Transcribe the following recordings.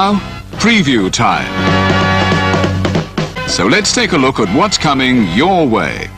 Now, preview time. So let's take a look at what's coming your way.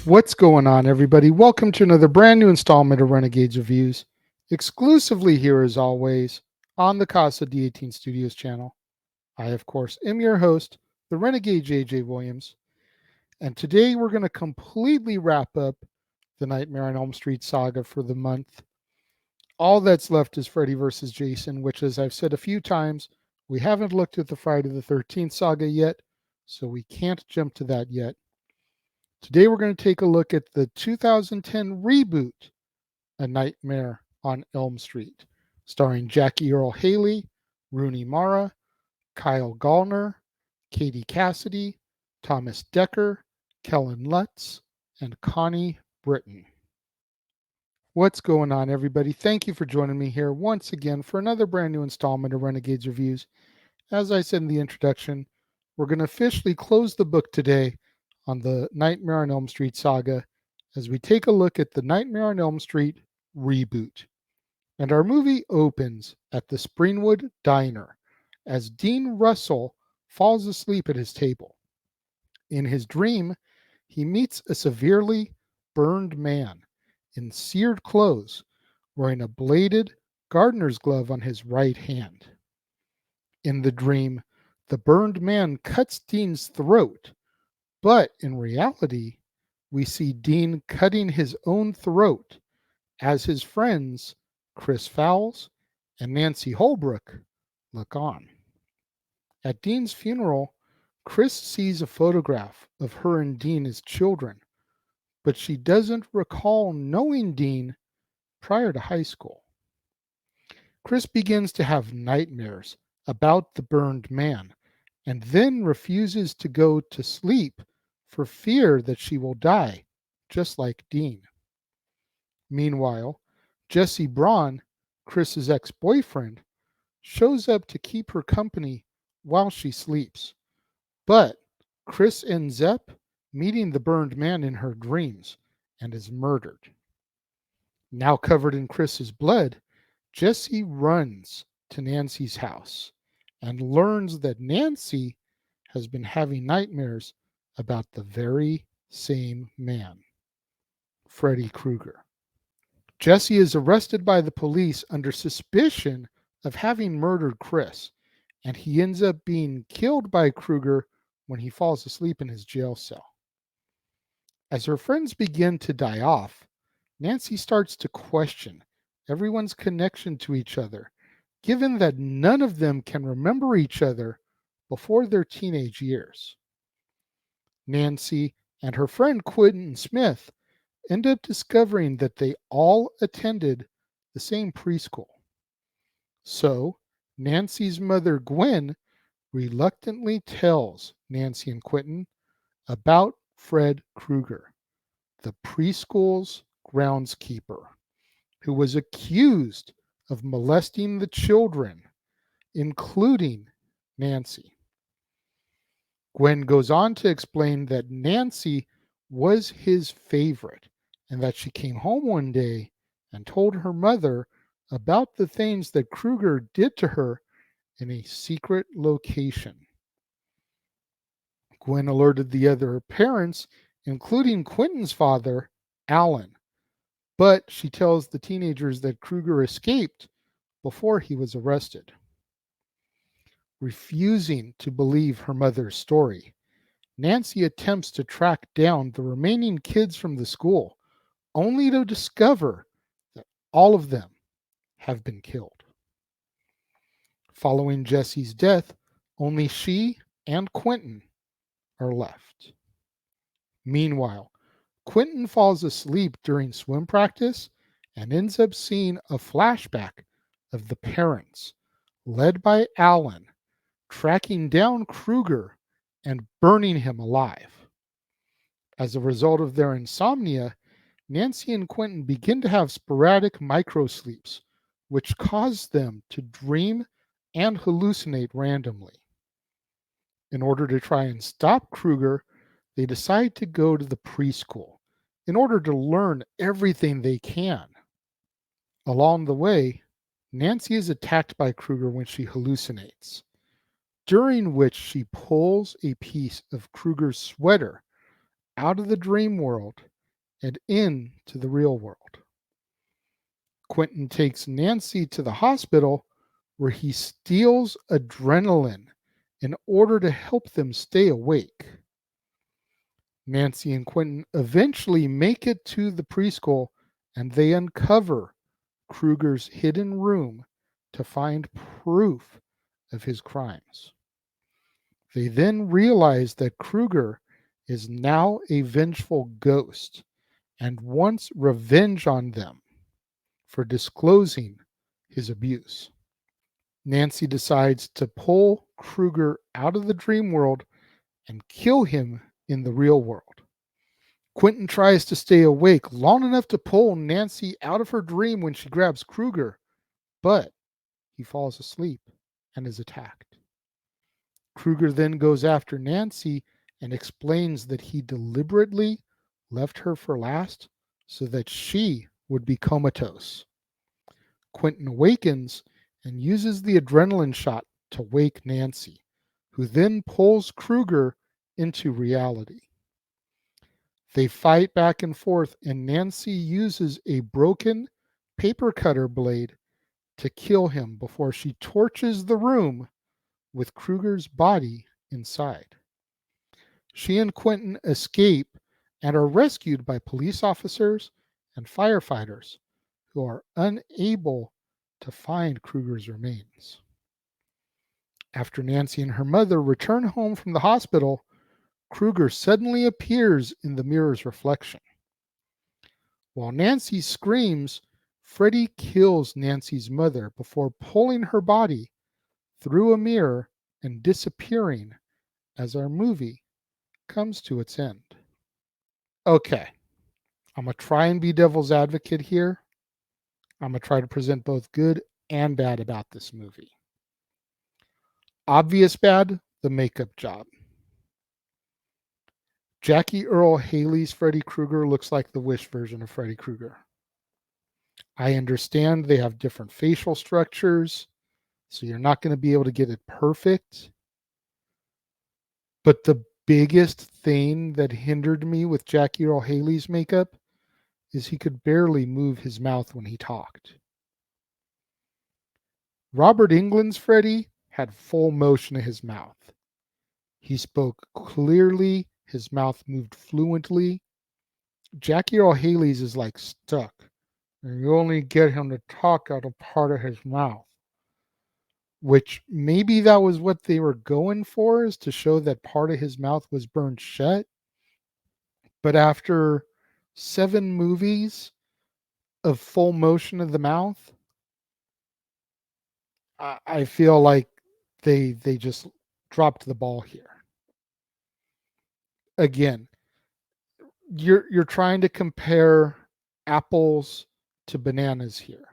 What's going on, everybody? Welcome to another brand new installment of Renegades Reviews, exclusively here as always on the Casa D18 Studios channel. I, of course, am your host, the Renegade JJ Williams, and today we're going to completely wrap up the Nightmare on Elm Street saga for the month. All that's left is Freddy vs. Jason, which, as I've said a few times, we haven't looked at the Friday the 13th saga yet, so we can't jump to that yet. Today we're going to take a look at the 2010 reboot, A Nightmare on Elm Street, starring Jackie Earle Haley, Rooney Mara, Kyle Gallner, Katie Cassidy, Thomas Decker, Kellen Lutz, and Connie Britton. What's going on, everybody? Thank you for joining me here once again for another brand new installment of Renegades Reviews. As I said in the introduction, we're going to officially close the book today on the Nightmare on Elm Street saga as we take a look at the Nightmare on Elm Street reboot. And our movie opens at the Springwood Diner as Dean Russell falls asleep at his table. In his dream, he meets a severely burned man in seared clothes wearing a bladed gardener's glove on his right hand. In the dream, the burned man cuts Dean's throat, but in reality, we see Dean cutting his own throat as his friends, Chris Fowles and Nancy Holbrook, look on. At Dean's funeral, Chris sees a photograph of her and Dean as children, but she doesn't recall knowing Dean prior to high school. Chris begins to have nightmares about the burned man and then refuses to go to sleep for fear that she will die, just like Dean. Meanwhile, Jesse Braun, Chris's ex-boyfriend, shows up to keep her company while she sleeps. But Chris ends up meeting the burned man in her dreams and is murdered. Now covered in Chris's blood, Jesse runs to Nancy's house and learns that Nancy has been having nightmares about the very same man, Freddy Krueger. Jesse is arrested by the police under suspicion of having murdered Chris, and he ends up being killed by Krueger when he falls asleep in his jail cell. As her friends begin to die off, Nancy starts to question everyone's connection to each other, given that none of them can remember each other before their teenage years. Nancy and her friend Quentin Smith end up discovering that they all attended the same preschool. So, Nancy's mother, Gwen, reluctantly tells Nancy and Quentin about Fred Krueger, the preschool's groundskeeper, who was accused of molesting the children, including Nancy. Gwen goes on to explain that Nancy was his favorite and that she came home one day and told her mother about the things that Krueger did to her in a secret location. Gwen alerted the other parents, including Quentin's father, Alan, but she tells the teenagers that Krueger escaped before he was arrested. Refusing to believe her mother's story, Nancy attempts to track down the remaining kids from the school, only to discover that all of them have been killed. Following Jesse's death, only she and Quentin are left. Meanwhile, Quentin falls asleep during swim practice and ends up seeing a flashback of the parents, led by Alan, tracking down Krueger and burning him alive. As a result of their insomnia, Nancy and Quentin begin to have sporadic microsleeps, which cause them to dream and hallucinate randomly. In order to try and stop Krueger, they decide to go to the preschool in order to learn everything they can. Along the way, Nancy is attacked by Krueger when she hallucinates, during which she pulls a piece of Krueger's sweater out of the dream world and into the real world. Quentin takes Nancy to the hospital where he steals adrenaline in order to help them stay awake. Nancy and Quentin eventually make it to the preschool and they uncover Krueger's hidden room to find proof of his crimes. They then realize that Krueger is now a vengeful ghost and wants revenge on them for disclosing his abuse. Nancy decides to pull Krueger out of the dream world and kill him in the real world. Quentin tries to stay awake long enough to pull Nancy out of her dream when she grabs Krueger, but he falls asleep and is attacked. Krueger then goes after Nancy and explains that he deliberately left her for last so that she would be comatose. Quentin awakens and uses the adrenaline shot to wake Nancy, who then pulls Krueger into reality. They fight back and forth, and Nancy uses a broken paper cutter blade to kill him before she torches the room with Krueger's body inside. She and Quentin escape and are rescued by police officers and firefighters who are unable to find Krueger's remains. After Nancy and her mother return home from the hospital, Krueger suddenly appears in the mirror's reflection. While Nancy screams, Freddy kills Nancy's mother before pulling her body through a mirror and disappearing as our movie comes to its end. Okay, I'm going to try and be devil's advocate here. I'm going to try to present both good and bad about this movie. Obvious bad, the makeup job. Jackie Earle Haley's Freddy Krueger looks like the Wish version of Freddy Krueger. I understand they have different facial structures, so you're not going to be able to get it perfect. But the biggest thing that hindered me with Jackie Earle Haley's makeup is he could barely move his mouth when he talked. Robert Englund's Freddy had full motion of his mouth. He spoke clearly, his mouth moved fluently. Jackie Earle Haley's is like stuck, and you only get him to talk out of part of his mouth. Which maybe that was what they were going for, is to show that part of his mouth was burned shut. But after 7 movies of full motion of the mouth, I feel like they just dropped the ball here. Again, you're trying to compare apples to bananas here.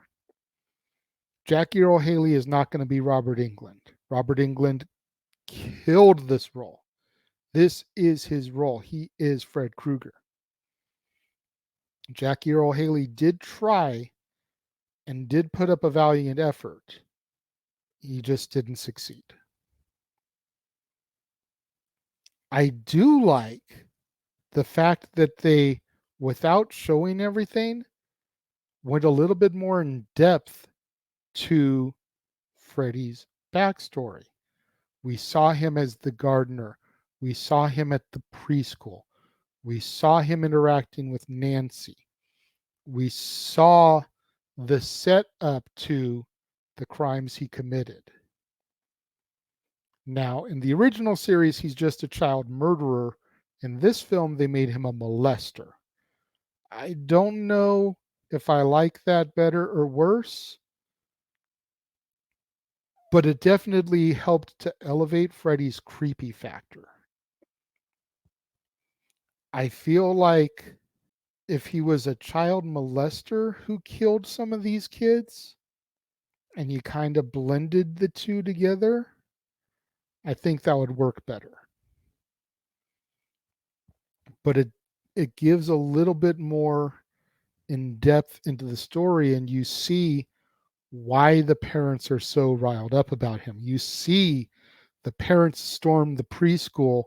Jackie Earle Haley is not going to be Robert Englund. Robert Englund killed this role. This is his role. He is Fred Krueger. Jackie Earle Haley did try and did put up a valiant effort. He just didn't succeed. I do like the fact that they, without showing everything, went a little bit more in depth to Freddy's backstory. We saw him as the gardener. We saw him at the preschool. We saw him interacting with Nancy. We saw the setup to the crimes he committed. Now, in the original series, he's just a child murderer. In this film, they made him a molester. I don't know if I like that better or worse, but it definitely helped to elevate Freddy's creepy factor. I feel like if he was a child molester who killed some of these kids and you kind of blended the two together, I think that would work better. But it gives a little bit more in depth into the story, and you see why the parents are so riled up about him. You see the parents storm the preschool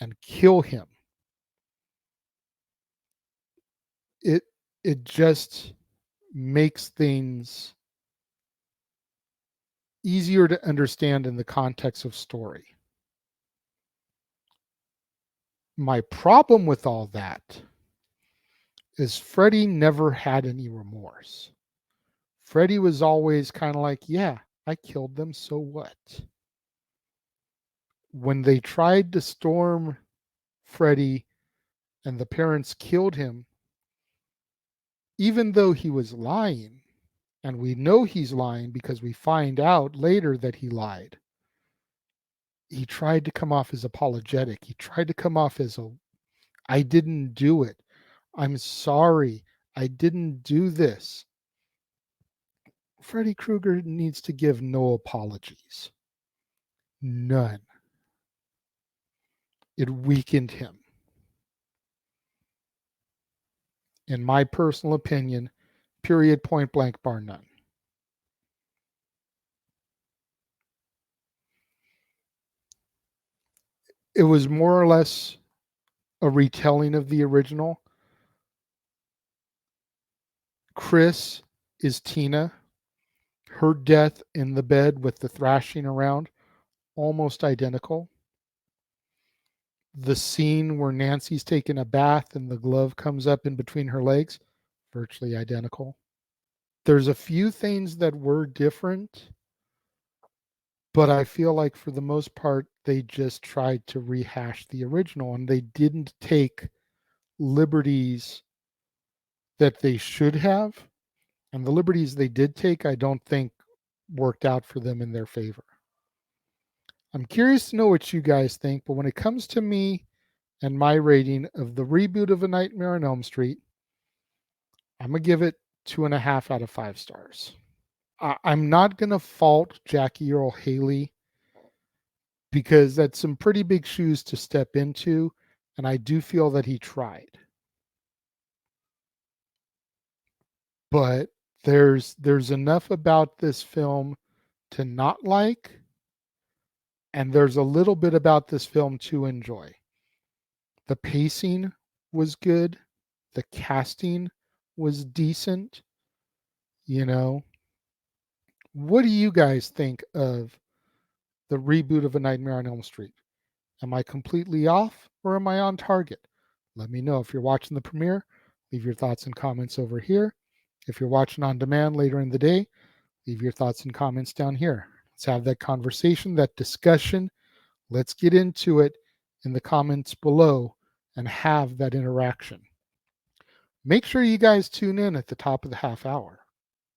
and kill him. it just makes things easier to understand in the context of story. My problem with all that is Freddy never had any remorse. Freddy was always kind of like, yeah, I killed them, so what? When they tried to storm Freddy and the parents killed him, even though he was lying, and we know he's lying because we find out later that he lied, he tried to come off as apologetic. He tried to come off as I didn't do it. I'm sorry. I didn't do this. Freddy Krueger needs to give no apologies. None. It weakened him. In my personal opinion, period, point blank, bar none. It was more or less a retelling of the original. Chris is Tina. Her death in the bed with the thrashing around, almost identical. The scene where Nancy's taking a bath and the glove comes up in between her legs, virtually identical. There's a few things that were different, but I feel like for the most part, they just tried to rehash the original and they didn't take liberties that they should have. And the liberties they did take, I don't think worked out for them in their favor. I'm curious to know what you guys think, but when it comes to me and my rating of the reboot of A Nightmare on Elm Street, I'm going to give it 2.5 out of 5 stars. I'm not going to fault Jackie Earle Haley because that's some pretty big shoes to step into, and I do feel that he tried. But there's enough about this film to not like, and there's a little bit about this film to enjoy. The pacing was good. The casting was decent. You know, what do you guys think of the reboot of A Nightmare on Elm Street? Am I completely off or am I on target? Let me know. If you're watching the premiere, leave your thoughts and comments over here. If you're watching on demand later in the day, leave your thoughts and comments down here. Let's have that conversation, that discussion. Let's get into it in the comments below and have that interaction. Make sure you guys tune in at the top of the half hour,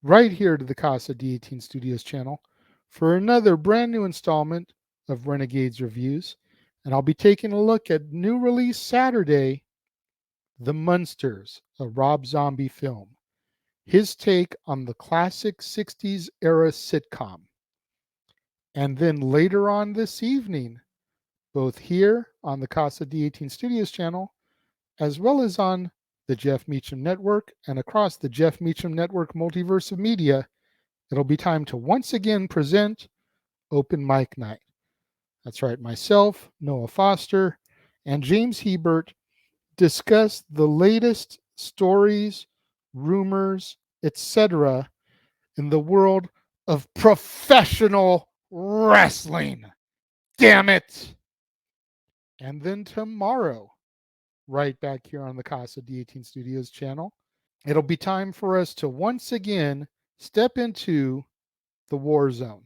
right here to the Casa D18 Studios channel for another brand new installment of Renegades Reviews. And I'll be taking a look at new release Saturday, The Munsters, a Rob Zombie film. His take on the classic 60s era sitcom. And then later on this evening, both here on the Casa D18 Studios channel, as well as on the Jeff Meacham Network and across the Jeff Meacham Network multiverse of media, it'll be time to once again present Open Mic Night. That's right, myself, Noah Foster, and James Hebert discuss the latest stories, rumors, etc. in the world of professional wrestling. Damn it! And then tomorrow, right back here on the Casa D18 Studios channel, it'll be time for us to once again step into the war zone.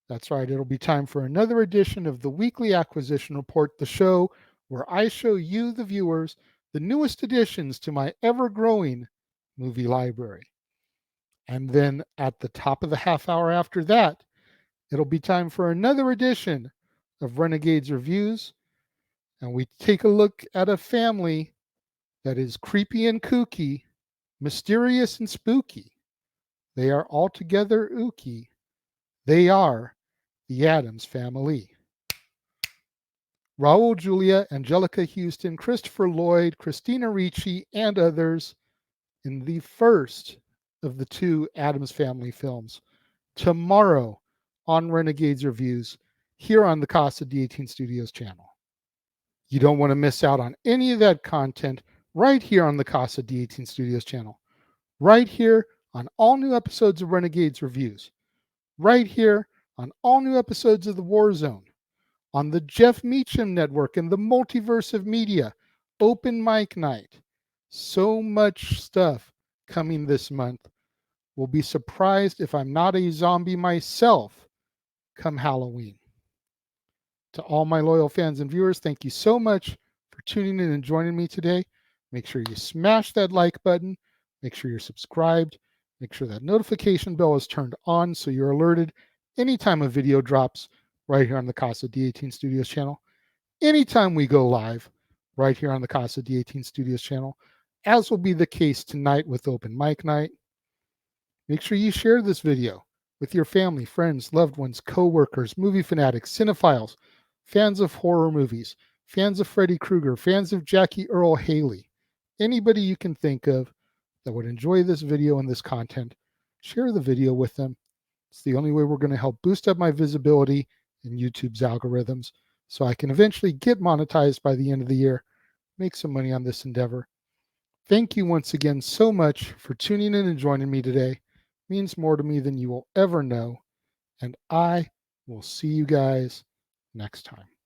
That's right, it'll be time for another edition of the Weekly Acquisition Report, the show where I show you, the viewers, the newest additions to my ever-growing movie library. And then at the top of the half hour after that, it'll be time for another edition of Renegades Reviews. And we take a look at a family that is creepy and kooky, mysterious and spooky. They are altogether ooky. They are the Addams Family. Raul Julia, Angelica Houston, Christopher Lloyd, Christina Ricci, and others in the first of the 2 Addams Family films. Tomorrow on Renegades Reviews here on the Casa D18 Studios channel. You don't want to miss out on any of that content. right here on the Casa D18 Studios channel, right here on all new episodes of Renegades Reviews, right here on all new episodes of The War Zone, on the Jeff Meacham Network and the Multiverse of Media, Open Mic Night. So much stuff coming this month. Will be surprised if I'm not a zombie myself come Halloween. To all my loyal fans and viewers, thank you so much for tuning in and joining me today. Make sure you smash that like button. Make sure you're subscribed. Make sure that notification bell is turned on so you're alerted anytime a video drops right here on the Casa D18 Studios channel. Anytime we go live right here on the Casa D18 Studios channel, as will be the case tonight with Open Mic Night. Make sure you share this video with your family, friends, loved ones, co-workers, movie fanatics, cinephiles, fans of horror movies, fans of Freddy Krueger, fans of Jackie Earle Haley, anybody you can think of that would enjoy this video and this content. Share the video with them. It's the only way we're going to help boost up my visibility in YouTube's algorithms so I can eventually get monetized by the end of the year, make some money on this endeavor. Thank you once again so much for tuning in and joining me today. It means more to me than you will ever know. And I will see you guys next time.